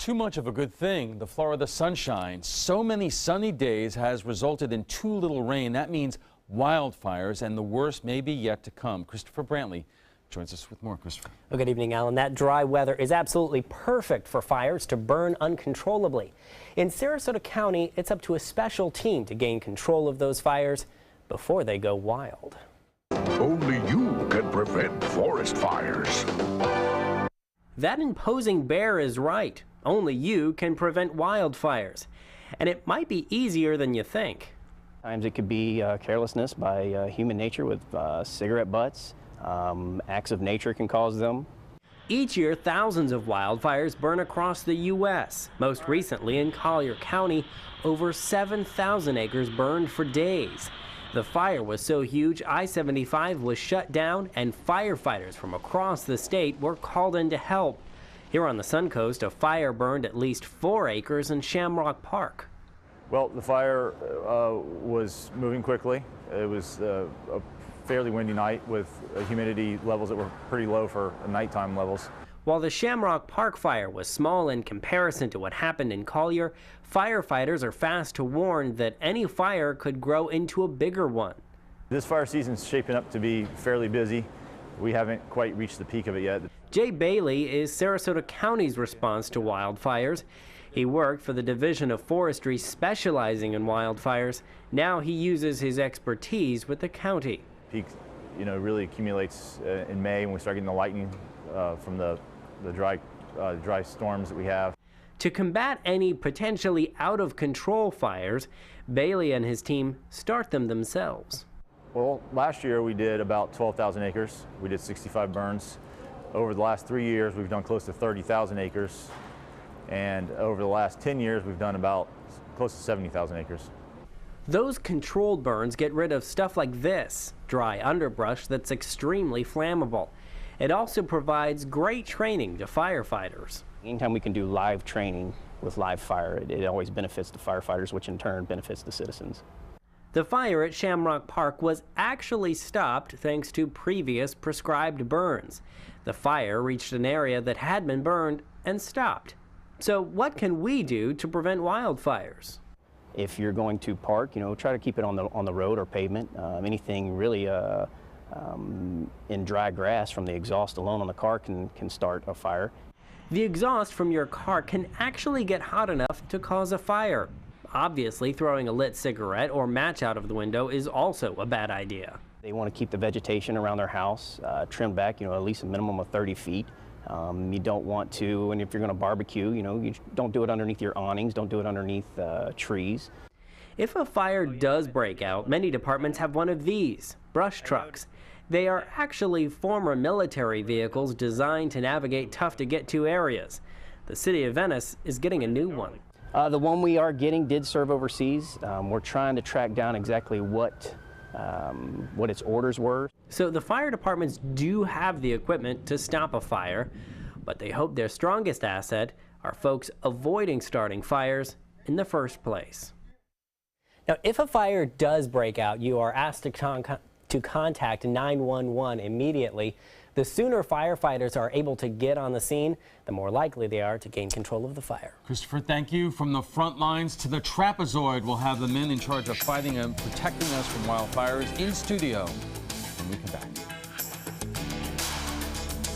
too much of a good thing. The Florida sunshine, so many sunny days, has resulted in too little rain. That means wildfires, and the worst may be yet to come. Christopher Brantley joins us with more. Christopher. Well, good evening, Alan. That dry weather is absolutely perfect for fires to burn uncontrollably. In Sarasota County, it's up to a special team to gain control of those fires before they go wild. Only you can prevent forest fires. That imposing bear is right. Only you can prevent wildfires. And it might be easier than you think. Times it could be carelessness by human nature with cigarette butts. Acts of nature can cause them. Each year, thousands of wildfires burn across the U.S. Most recently in Collier County, over 7,000 acres burned for days. The fire was so huge, I-75 was shut down and firefighters from across the state were called in to help. Here on the Suncoast, a fire burned at least 4 acres in Shamrock Park. Well, the fire was moving quickly. It was a fairly windy night with humidity levels that were pretty low for nighttime levels. While the Shamrock Park fire was small in comparison to what happened in Collier, firefighters are fast to warn that any fire could grow into a bigger one. This fire season's shaping up to be fairly busy. We haven't quite reached the peak of it yet. Jay Bailey is Sarasota County's response to wildfires. He worked for the Division of Forestry specializing in wildfires. Now he uses his expertise with the county. Peak, really accumulates in May when we start getting the lightning from the dry storms that we have. To combat any potentially out-of-control fires, Bailey and his team start them themselves. Well, last year we did about 12,000 acres. We did 65 burns. Over the last 3 years, we've done close to 30,000 acres. And over the last 10 years, we've done about close to 70,000 acres. Those controlled burns get rid of stuff like this, dry underbrush that's extremely flammable. It also provides great training to firefighters. Anytime we can do live training with live fire, it always benefits the firefighters, which in turn benefits the citizens. The fire at Shamrock Park was actually stopped thanks to previous prescribed burns. The fire reached an area that had been burned and stopped. So what can we do to prevent wildfires? If you're going to park, try to keep it on the road or pavement. Anything really in dry grass from the exhaust alone on the car can start a fire. The exhaust from your car can actually get hot enough to cause a fire. Obviously, throwing a lit cigarette or match out of the window is also a bad idea. They want to keep the vegetation around their house trimmed back, at least a minimum of 30 feet. You don't want to, and if you're going to barbecue, you don't do it underneath your awnings, don't do it underneath trees. If a fire does break out, many departments have one of these, brush trucks. They are actually former military vehicles designed to navigate tough-to-get-to areas. The city of Venice is getting a new one. The one we are getting did serve overseas. We're trying to track down exactly what its orders were. So the fire departments do have the equipment to stop a fire, but they hope their strongest asset are folks avoiding starting fires in the first place. Now, if a fire does break out, you are asked to contact 911 immediately. The sooner firefighters are able to get on the scene, the more likely they are to gain control of the fire. Christopher, thank you. From the front lines to the trapezoid, we'll have the men in charge of fighting and protecting us from wildfires in studio when we come back.